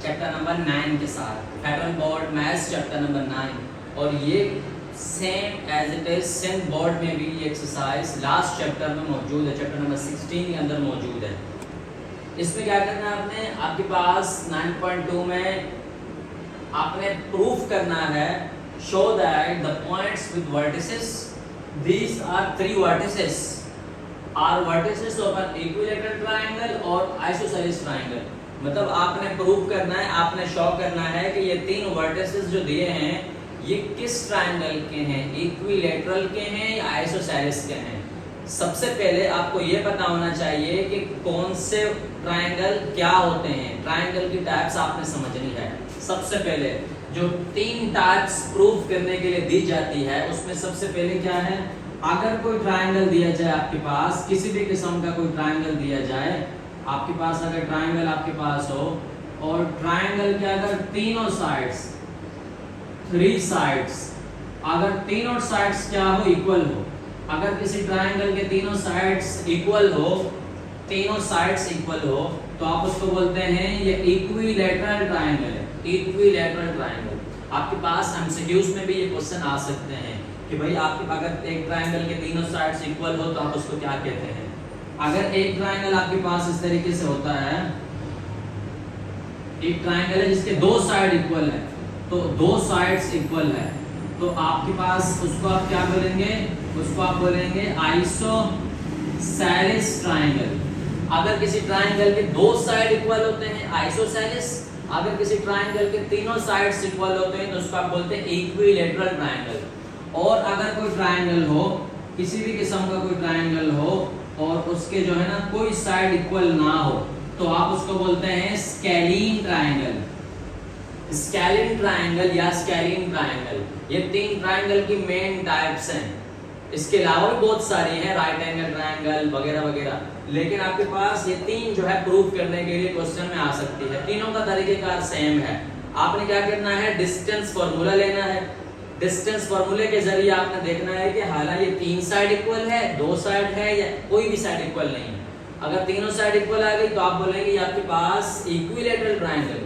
Chapter number 9 के साथ, federal board maths chapter number 9। और ये same as it is Sindh board में भी ये एक्सरसाइज लास्ट चैप्टर में मौजूद है, चैप्टर नंबर 16 के अंदर मौजूद है। इसमें क्या करना है आपने, आपके पास 9.2 में आपने प्रूफ करना है, show that the points with vertices, these are 3 vertices are vertices of an equilateral triangle और isosceles triangle। मतलब आपने प्रूफ करना है, आपने शो करना है कि ये 3 वर्टिसेस जो दिए हैं ये किस ट्रायंगल के हैं, इक्विलेटरल के हैं या आइसोसेलेस के हैं। सबसे पहले आपको ये पता होना चाहिए कि कौन से ट्रायंगल क्या होते हैं, ट्रायंगल की टाइप्स आपने समझनी है। सबसे पहले जो 3 टाइप्स प्रूफ करने के लिए दी जाती है उसमें सबसे पहले क्या है, अगर कोई ट्रायंगल दिया जाए आपके पास, किसी भी किस्म का कोई ट्रायंगल दिया जाए आपके पास, अगर ट्रायंगल आपके पास हो और ट्रायंगल के अगर तीनों साइड्स 3 साइड्स, अगर तीनों साइड्स क्या हो, इक्वल हो, अगर किसी ट्रायंगल के तीनों साइड्स इक्वल हो, तीनों साइड्स इक्वल हो तो आप उसको बोलते हैं ये इक्विलैटरल ट्रायंगल है, इक्विलैटरल ट्रायंगल। आपके पास एमसीक्यूज में भी ये क्वेश्चन आ सकते हैं कि भाई आपके अगर एक ट्रायंगल के तीनों साइड्स इक्वल हो तो आप उसको क्या कहते हैं। अगर एक ट्रायंगल आपके पास इस तरीके से होता है, एक ट्रायंगल है जिसके 2 साइड इक्वल है, तो 2 साइड्स इक्वल है तो आपके पास उसको आप क्या बोलेंगे, उसको आप बोलेंगे आइसोसेलेस ट्रायंगल। अगर किसी ट्रायंगल के 2 साइड इक्वल होते हैं आइसोसेलेस, अगर किसी ट्रायंगल के तीनों साइड्स इक्वल होते हैं तो उसको आप बोलते हैं इक्विलैटरल ट्रायंगल। और अगर कोई ट्रायंगल हो, किसी भी किस्म का कोई ट्रायंगल हो और उसके जो है ना कोई साइड इक्वल ना हो तो आप उसको बोलते हैं स्केलीन ट्रायंगल, स्केलीन ट्रायंगल या स्केलीन ट्रायंगल। ये 3 ट्रायंगल की मेन टाइप्स हैं, इसके अलावा भी बहुत सारी हैं, राइट एंगल ट्रायंगल वगैरह वगैरह, लेकिन आपके पास ये 3 जो है प्रूफ करने के लिए क्वेश्चन में आ सकती है। तीनों का तरीकेकार सेम है। आपने क्या करना है, डिस्टेंस फार्मूला लेना है। डिस्टेंस फार्मूले के जरिए आपने देखना है कि हालांकि ये 3 साइड इक्वल है, 2 साइड है या कोई भी साइड इक्वल नहीं है। अगर तीनों साइड इक्वल आ गई तो आप बोलेंगे ये आपके पास इक्विलैटरल ट्रायंगल।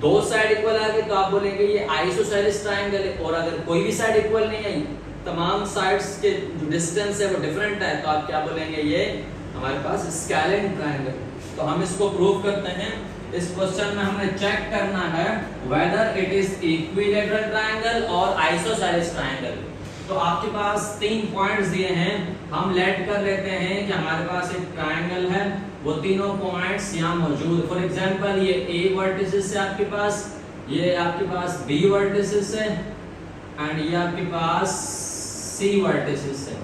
2 साइड इक्वल आ गई तो आप बोलेंगे ये आइसोसेलेस ट्रायंगल है। और अगर कोई भी साइड इक्वल नहीं है, तमाम साइड्स के जो डिस्टेंस है वो डिफरेंट है, तो आप क्या बोलेंगे, ये हमारे पास स्केलीन ट्रायंगल। तो हम इसको प्रूव करते हैं। इस क्वेश्चन में हमने चेक करना है whether it is equilateral triangle और आइसोसेलेस ट्रायंगल। तो आपके पास 3 पॉइंट्स दिए हैं, हम लेट कर लेते हैं कि हमारे पास एक ट्रायंगल है, वो तीनों पॉइंट्स यहाँ मौजूद। फॉर एग्जांपल ये A वर्टिसेस है आपके पास, ये आपके पास B वर्टिसेस है एंड ये आपके पास C वर्टिसेस है।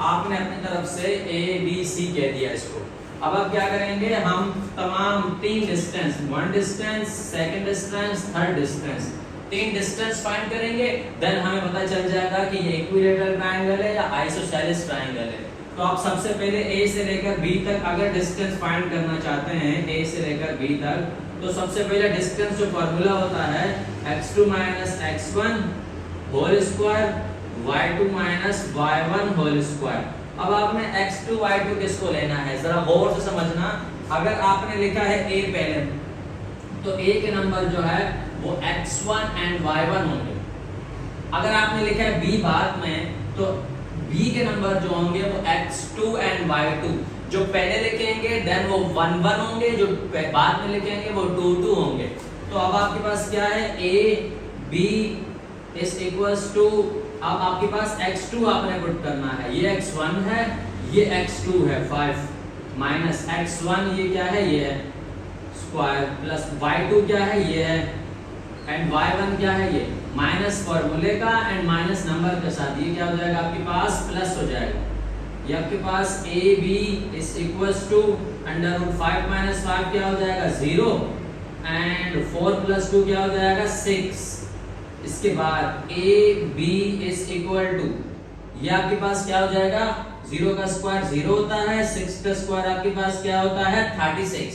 आपने अपनी तरफ से A B C कह दिया इसको। अब आप क्या करेंगे, हम तमाम 3 distance, 1 distance, second distance, third distance, 3 distance find करेंगे, देन हमें पता चल जाएगा कि ये इक्विलैटरल ट्रायंगल है या आइसोसेलेस ट्रायंगल है। तो आप सबसे पहले A से लेकर B तक अगर डिस्टेंस फाइंड करना चाहते हैं, A से लेकर B तक, तो सबसे पहले डिस्टेंस जो फार्मूला होता है x2 x1 whole square y2 y1 whole square. अब आपने x2 y2 किसको लेना है, जरा गौर से समझना। अगर आपने लिखा है A पहले, तो A के नंबर जो है वो x1 एंड y1 होंगे। अगर आपने लिखा है B बाद में, तो B के नंबर जो होंगे वो x2 एंड y2। जो पहले लिखेंगे देन वो 1 1 होंगे, जो बाद में लिखेंगे वो 2 2 होंगे। तो अब आपके पास क्या है, A B is equals to, अब आपके पास x2 आपने पुट करना है, ये x1 है, ये x2 है 5 माइनस x1 ये क्या है, ये है स्क्वायर, प्लस y2 क्या है, ये है, एंड y1 क्या है, ये माइनस फॉर्मूले का एंड माइनस नंबर के साथ, ये क्या हो जाएगा आपके पास, प्लस हो जाएगा। ये आपके पास AB is equals to under root 5 minus 5 क्या हो जाएगा, 0 एंड 4 प्लस 2 क्या हो जाएगा, 6। इसके बाद AB इज इक्वल टू, ये आपके पास क्या हो जाएगा, 0 का स्क्वायर 0 होता है, 6 का स्क्वायर आपके पास क्या होता है, 36।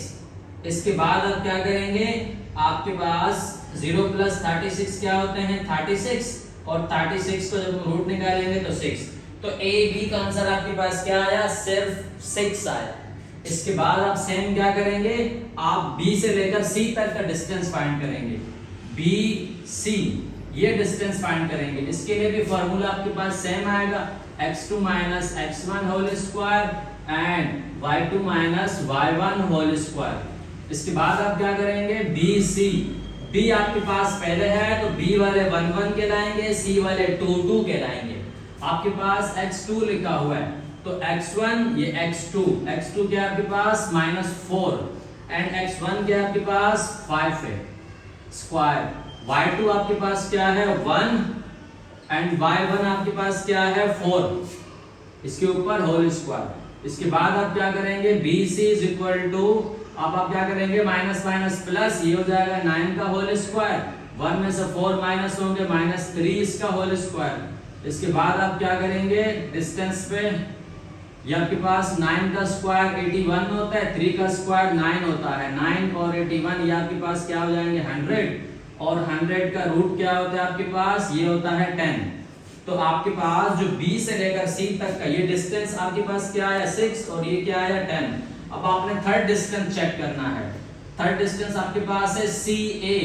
इसके बाद आप क्या करेंगे, आपके पास 0 प्लस 36 क्या होते हैं, 36, और 36 को जब रूट निकालेंगे तो 6। तो A B का आंसर आपके पास क्या आया, सिर्फ 6 आया। इसके बाद आप सेम क्या करेंगे, आप B से लेकर C तक का डिस्टेंस फाइंड करेंगे। BC ये डिस्टेंस फाइंड करेंगे। इसके लिए भी फॉर्मूला आपके पास सेम आएगा, x2 minus x1 whole square and y2 minus y1 whole square. इसके बाद आप क्या करेंगे, BC, B आपके पास पहले है तो B वाले 1 1 कहलाएंगे, C वाले 2 2 कहलाएंगे। आपके पास x2 लिखा हुआ है तो x1 ये x2 क्या आपके पास -4 एंड x1 क्या आपके पास 5 है स्क्वायर। y2 आपके पास क्या है 1 एंड y1 आपके पास क्या है 4, इसके ऊपर होल स्क्वायर। इसके बाद आप क्या करेंगे, BC इज इक्वल टू, अब आप क्या करेंगे माइनस माइनस प्लस, ये हो जाएगा 9 का होल स्क्वायर, 1 में से 4 माइनस होंगे -3 इसका होल स्क्वायर। इसके बाद आप क्या करेंगे, डिस्टेंस पे ये आपके पास 9 का स्क्वायर 81 होता है, 3 का स्क्वायर 9 होता है, 9 और 81 ये आपके पास क्या हो जाएंगे 100 और 100 का रूट क्या होता है आपके पास, ये होता है 10। तो आपके पास जो B से लेकर C तक का ये डिस्टेंस आपके पास क्या है 6 और ये क्या है 10। अब आपने थर्ड डिस्टेंस चेक करना है। थर्ड डिस्टेंस आपके पास है CA,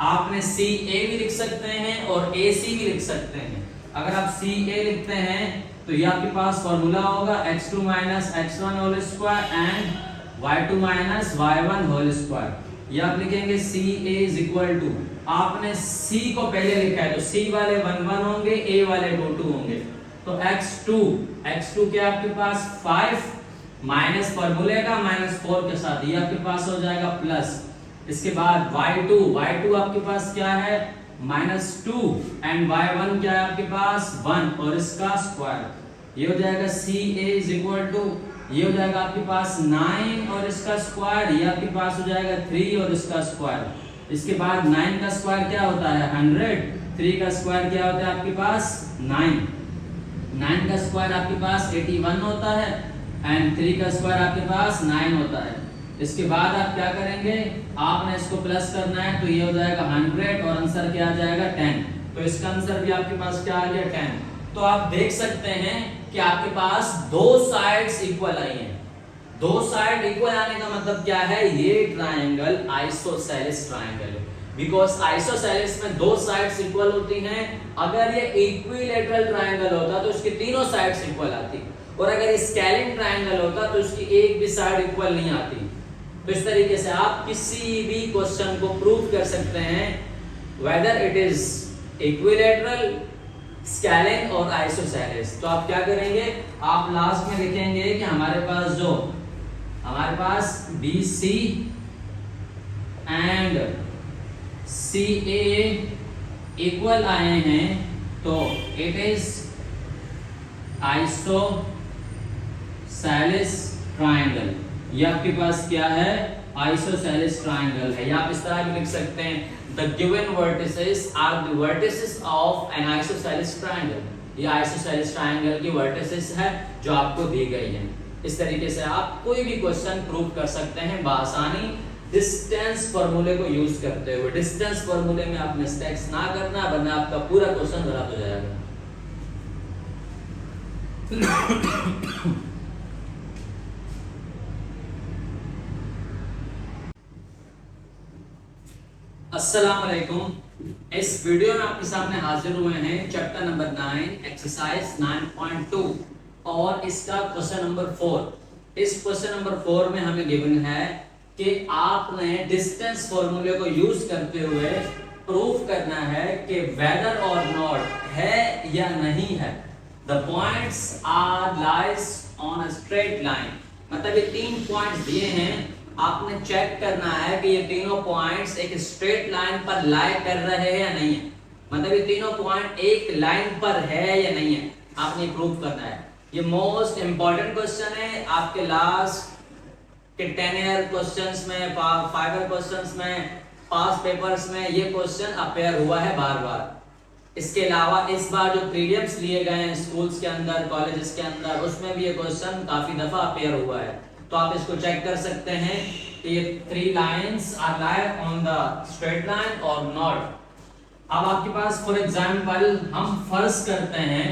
आपने CA भी लिख सकते हैं और AC भी लिख सकते हैं। अगर आप CA लिखते हैं तो ये आपके पास फॉर्मूला होगा x2 minus x1 whole square and y2 minus y1 whole square. ये आप लिखेंगे CA इज इक्वल टू, आपने C को पहले लिखा है तो C वाले 1 1 होंगे, A वाले 2 2 होंगे, तो x2 क्या आपके पास 5 माइनस फॉर्मूले का -4 के साथ ये आपके पास हो जाएगा प्लस। इसके बाद y2 आपके पास क्या है -2 एंड y1 क्या है आपके पास 1 और इसका स्क्वायर। ये हो जाएगा CA इज इक्वल टू, ये हो जाएगा आपके पास 9 और इसका स्क्वायर, ये आपके पास हो जाएगा 3 और इसका स्क्वायर। इसके बाद 9 का स्क्वायर क्या होता है 100, 3 का स्क्वायर क्या होता है आपके पास 9 का स्क्वायर आपके पास 81 होता है एंड 3 का स्क्वायर आपके पास 9 होता है। इसके बाद आप क्या करेंगे, आपने इसको प्लस करना है तो ये हो जाएगा 100 और आंसर क्या आ जाएगा 10। तो इसका आंसर भी आपके पास क्या आ गया 10। तो आप देख सकते हैं कि आपके पास दो साइड्स इक्वल आई हैं। दो साइड इक्वल आने का मतलब क्या है, ये ट्रायंगल आइसोसेलेस ट्रायंगल है, बिकॉज आइसोसेलेस में दो साइड्स इक्वल होती हैं। अगर ये इक्विलैटरल ट्रायंगल होता तो उसकी तीनों साइड्स इक्वल आती, और अगर स्केलिन ट्रायंगल होता तो उसकी एक भी साइड इक्वल नहीं आती। तो इस तरीके से आप किसी भी क्वेश्चन को प्रूव कर सकते हैं whether it is equilateral, scalene और आइसोसेलेस। तो आप क्या करेंगे, आप लास्ट में लिखेंगे कि हमारे पास BC एंड CA इक्वल आए हैं तो इट इज आइसोसेलेस ट्रायंगल। ये आपके पास क्या है, आइसोसेलेस ट्रायंगल है। या आप इस तरह भी लिख सकते हैं, the given vertices are the vertices of an isosceles triangle. ये आइसोसेलेस ट्रायंगल की वर्टिसेस है जो आपको दी गई है। इस तरीके से आप कोई भी क्वेश्चन प्रूव कर सकते हैं बआसानी डिस्टेंस फॉर्मूले को यूज करते हुए। डिस्टेंस फॉर्मूले में आप मिस्टेक्स ना करना, वरना आपका पूरा क्वेश्चन गलत हो जाएगा। अस्सलाम वालेकुम। इस वीडियो में आपके सामने हाजिर हुए हैं चैप्टर नंबर 9 एक्सरसाइज 9.2 और इसका क्वेश्चन नंबर 4। इस क्वेश्चन नंबर 4 में हमें गिवन है कि आपने डिस्टेंस फॉर्मूले को यूज करते हुए प्रूफ करना है कि वेदर और नॉट है या नहीं है। The points are lies on a straight line, मतलब ये 3 पॉइंट्स दिए हैं, आपने चेक करना है कि ये तीनों पॉइंट्स एक स्ट्रेट लाइन पर लाई कर रहे हैं या नहीं है। मतलब ये तीनों पॉइंट एक लाइन पर है या नहीं है, आपने प्रूव करना है। ये मोस्ट इंपॉर्टेंट क्वेश्चन है आपके लास्ट के 10 ईयर क्वेश्चंस में, 5 ईयर क्वेश्चंस में, पास पेपर्स में ये क्वेश्चन अपेयर हुआ है बार बार। इसके अलावा इस बार जो प्रीलिम्स लिए गए हैं स्कूल्स के अंदर, कॉलेजेस के अंदर, उसमें भी ये क्वेश्चन काफी दफा अपेयर हुआ है। तो आप इसको चेक कर सकते हैं कि ये 3 lines are line on the straight line और नॉट। अब आपके पास फॉर एग्जांपल हम फर्ज करते हैं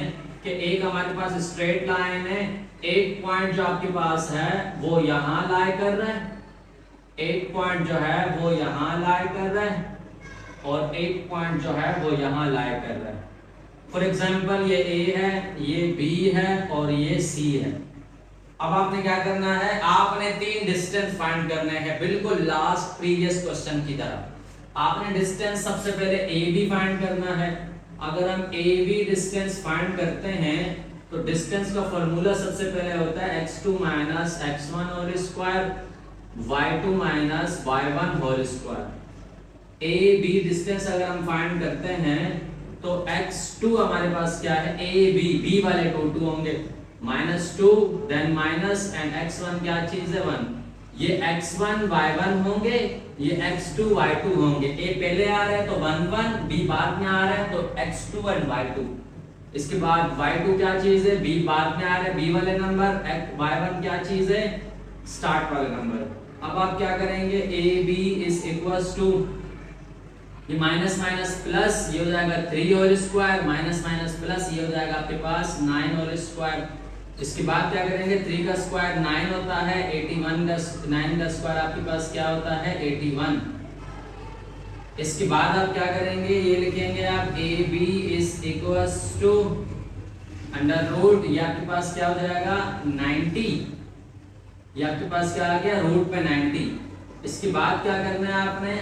कि एक हमारे पास स्ट्रेट लाइन है, एक पॉइंट जो आपके पास है वो यहाँ लाई कर रहा है, एक पॉइंट जो है वो यहाँ लाई कर रहा है और एक पॉइंट जो है वो यहाँ लाई कर रहा है। फॉर एग्जाम्पल ये A है, ये B है और ये C है। अब आपने क्या करना है, आपने 3 डिस्टेंस फाइंड करने हैं, बिल्कुल लास्ट प्रीवियस क्वेश्चन की तरह। आपने डिस्टेंस सबसे पहले AB फाइंड करना है। अगर हम AB डिस्टेंस फाइंड करते हैं तो डिस्टेंस का फॉर्मूला सबसे पहले होता है x2 minus x1 whole square y2 minus y1 whole square. AB distance अगर हम फाइंड करते हैं तो x2 हमारे पास क्या है, AB, B वाले 2 होंगे, -2 देन माइनस एंड x1 क्या चीज है 1, ये x1 y1 होंगे, ये x2 y2 होंगे। A पहले आ रहा है तो 1 1, B बाद में आ रहा है तो x2 एंड y2। इसके बाद y2 क्या चीज है, B बाद में आ रहा है, B वाले नंबर, y1 क्या चीज है, स्टार्ट वाले नंबर। अब आप क्या करेंगे, AB इज इक्वल्स टू ये माइनस माइनस प्लस, ये हो जाएगा 3 whole square, minus minus plus, ये हो जाएगा आपके पास 9 होल स्क्वायर। इसके बाद क्या करेंगे, 3 का स्क्वायर 9 होता है, 81 का 9 का स्क्वायर आपके पास क्या होता है 81। इसके बाद आप क्या करेंगे, ये लिखेंगे आप AB is equals to under root, ये आपके पास क्या हो जाएगा 90, ये आपके पास क्या आ गया रूट पे 90। इसके बाद क्या करना है,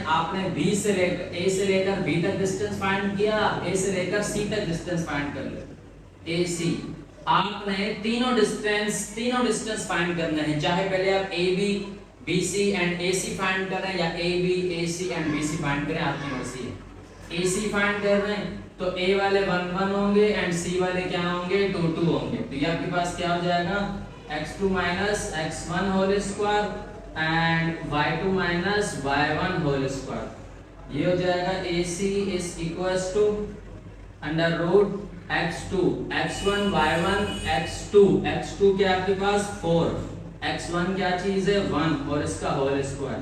आपने B से लेकर A से लेकर B तक डिस्टेंस फाइंड किया, A से लेकर C तक डिस्टेंस फाइंड कर ले, AC। आपने तीनों डिस्टेंस फाइंड करने हैं, चाहे पहले आप AB, BC and AC find करें या AB, AC and BC find करें, आपकी मर्जी है। AC फाइंड कर रहे हैं तो A वाले 1 1 होंगे एंड C वाले क्या होंगे 2 2 होंगे। तो ये आपके पास क्या हो जाएगा x2 minus x1 whole square and y2 minus y1 whole square. ये हो जाएगा AC is equals to under root x2 x1 y1 x2 क्या आपके पास 4, x1 क्या चीज है 1 और इसका होल स्क्वायर,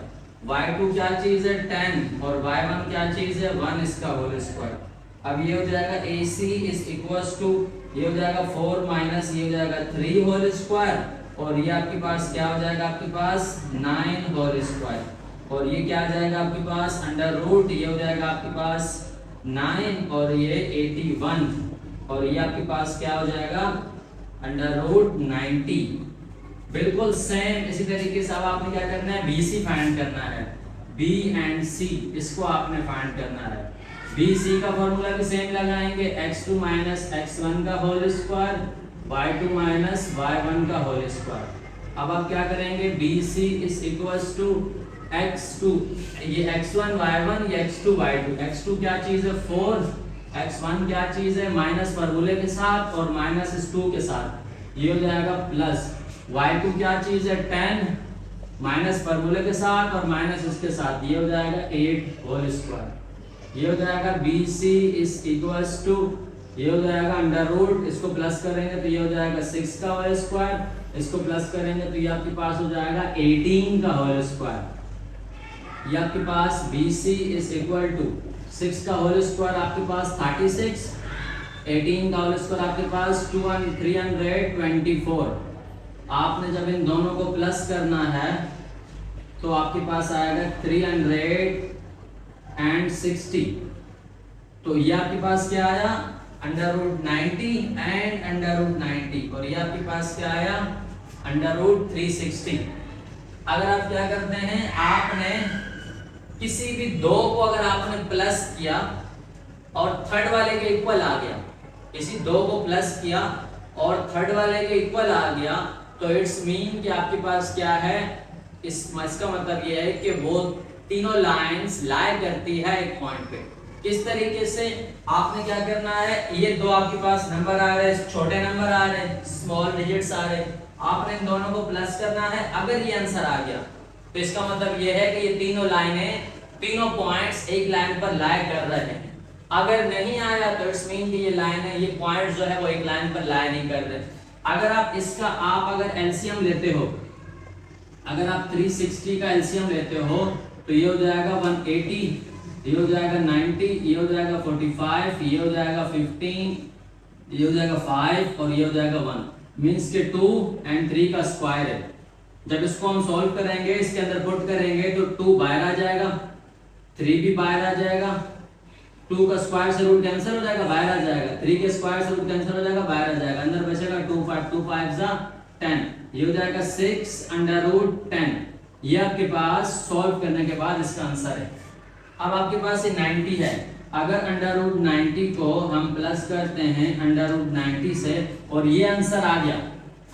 y2 क्या चीज है 10 और y1 क्या चीज है 1 इसका होल स्क्वायर। अब ये हो जाएगा AC इज इक्वल्स टू, ये हो जाएगा 4 माइनस ये हो जाएगा 3 होल स्क्वायर और ये आपके पास क्या हो जाएगा आपके पास 9 होल स्क्वायर और ये क्या आ जाएगा आपके पास अंडर रूट, ये हो जाएगा आपके पास 9 और ये 81 और ये आपके पास क्या हो जाएगा अंडर रूट 90। बिल्कुल सेम इसी तरीके से अब आपने क्या करना है BC फाइंड करना है, B एंड C इसको आपने फाइंड करना है। BC का फॉर्मूला भी सेम लगाएंगे, x2 माइनस x1 का whole square y2 minus y1 का होल स्क्वायर। अब आप क्या करेंगे, BC is equals to x2, ये x1 y1 ये x2 y2, x2 क्या चीज है 4, x1 क्या चीज है माइनस फॉर्मूले के साथ और माइनस इस 2 के साथ, ये हो जाएगा प्लस, y2 क्या चीज है 10 माइनस फॉर्मूले के साथ और माइनस इसके साथ, ये हो जाएगा 8 होल स्क्वायर। ये हो जाएगा BC इज इक्वल्स टू, ये हो जाएगा अंडर रूट, इसको प्लस करेंगे तो ये हो जाएगा 6 का होल स्क्वायर, इसको प्लस करेंगे तो ये आपके पास हो जाएगा 18 का होल स्क्वायर। ये आपके पास BC इज इक्वल टू 6 का होल स्क्वायर आपके पास 36, 18 का होल स्क्वायर आपके पास 324। आपने जब इन दोनों को प्लस करना है तो आपके पास आएगा 360। तो ये आपके पास क्या आया under root 90 and under root 90 और ये आपके पास क्या आया अंडर रूट 360। अगर आप क्या करते हैं, आपने किसी भी दो को अगर आपने प्लस किया और थर्ड वाले के इक्वल आ गया, किसी दो को प्लस किया और थर्ड वाले के इक्वल आ गया तो इट्स मीन कि आपके पास क्या है, इसका मतलब ये है कि वो तीनों लाइंस लाई करती है एक पॉइंट पे। किस तरीके से, आपने क्या करना है, ये दो आपके पास नंबर आ रहे हैं, छोटे नंबर आ रहे हैं, स्मॉल डिजिट्स आ रहे हैं, आपने इन दोनों को प्लस करना है। अगर ये आंसर आ गया तो इसका मतलब ये है कि ये तीनों लाइनें, तीनों पॉइंट्स एक लाइन पर लाई कर रहे हैं। अगर नहीं आया तो इट्स मीन कि ये लाइन है, ये पॉइंट्स जो है वो एक लाइन पर लाई नहीं कर रहे। अगर आप इसका अगर एलसीएम लेते हो, अगर आप 360 का एलसीएम लेते हो तो ये हो जाएगा 180, ये हो जाएगा 90, ये हो जाएगा 45, ये हो जाएगा 15, ये हो जाएगा 5 और ये हो जाएगा 1, मीन्स के 2 और 3 का स्क्वायर है। जब इसको हम सॉल्व करेंगे, इसके अंदर पुट करेंगे तो 2 बाहर आ जाएगा, 3 भी बाहर आ जाएगा, 2 का स्क्वायर से रूट कैंसिल हो जाएगा, बाहर आ जाएगा, 3 के स्क्वायर से रूट कैंसिल हो जाएगा, बाहर आ जाएगा, अंदर बचेगा 2 5 जा 10, ये हो जाएगा 6√10। ये आपके पास सॉल्व करने के बाद इसका आंसर है। अब आपके पास ये 90 है, अगर √90 को हम प्लस करते हैं √90 से और ये आंसर आ गया,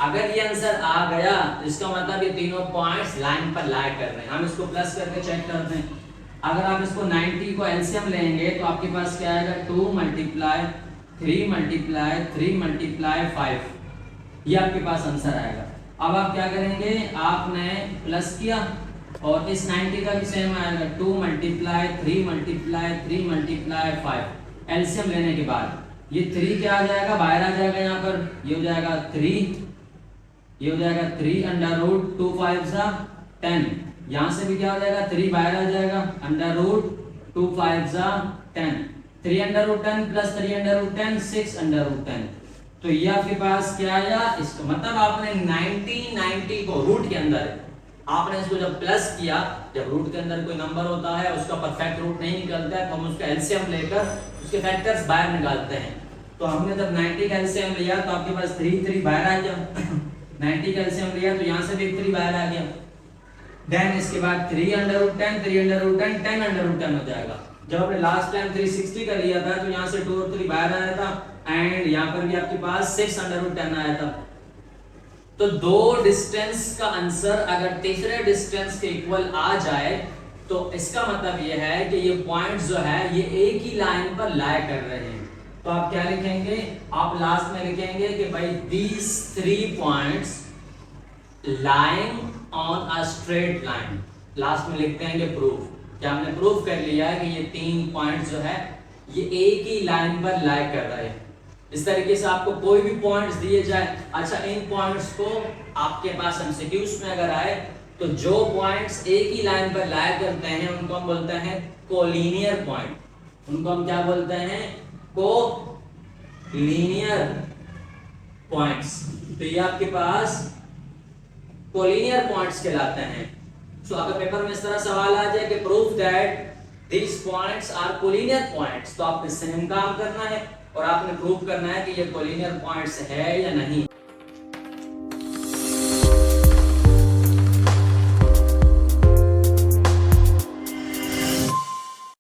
अगर ये आंसर आ गया तो इसका मतलब ये तीनों पॉइंट्स लाइन पर लाई कर रहे हैं। हम इसको प्लस करके चेक करते हैं। अगर आप इसको 90 को एलसीएम लेंगे तो आपके पास क्या आएगा, 2 × 3 × 3 × 5, ये आपके पास आंसर आएगा। अब आप क्या करेंगे, आपने प्लस किया और इस 90 का भी सेम आएगा, 2 × 3 × 3 × 5, एलसीएम लेने के बाद ये 3 क्या आ जाएगा, बाहर आ जाएगा, यहाँ पर ये हो जाएगा 3, ये हो जाएगा 3√2 5 जा 10, यहाँ से भी क्या हो जाएगा, 3 बाहर आ जाएगा, √2 5 जा 10, 3√10 प्लस 3√10 6√10। तो ये आपके पास क्या आया, इसका मतलब आपने 90 को रूट के अंदर है, आपने इसको जब प्लस किया, जब रूट के अंदर कोई नंबर होता है उसका परफेक्ट रूट नहीं निकलता है तो हम उसका एलसीएम लेकर उसके फैक्टर्स बाहर निकालते हैं। तो हमने जब 90 का एलसीएम लिया तो आपके पास 3 बाहर आ गया, 90 का एलसीएम लिया तो यहाँ से भी 3 बाहर आ गया, देन इसके बाद 3√10 3√10 10√10 हो जाएगा। जब आपने लास्ट टाइम 360 का लिया था तो यहाँ से 2 और 3 बाहर आया था एंड यहाँ पर भी आपके पास 6√10 आया था। तो दो डिस्टेंस का आंसर अगर तीसरे डिस्टेंस के इक्वल आ जाए तो इसका मतलब ये है कि ये पॉइंट्स जो है ये एक ही लाइन पर लाई कर रहे हैं। तो आप क्या लिखेंगे, आप लास्ट में लिखेंगे कि भाई these 3 points lying on a straight line, last में लिखते हैं प्रूफ। क्या हमने प्रूफ कर लिया है कि ये 3 पॉइंट्स जो है ये एक ही लाइन पर लाई कर रहे हैं। इस तरीके से आपको कोई भी पॉइंट्स दिए जाए, अच्छा इन पॉइंट्स को आपके पास एमसीक्यूज में अगर आए तो जो पॉइंट्स एक ही लाइन पर लाई करते हैं उनको हम बोलते हैं कोलिनियर पॉइंट, उनको हम क्या बोलते हैं, कोलिनियर पॉइंट्स। तो ये आपके पास कोलिनियर पॉइंट्स कहलाते हैं। सो अगर पेपर में इस तरह सवाल आ जाए कि proof that these points are collinear points, तो आपने सेम काम करना है और आपने प्रूव करना है कि ये कोलिनियर पॉइंट्स है या नहीं।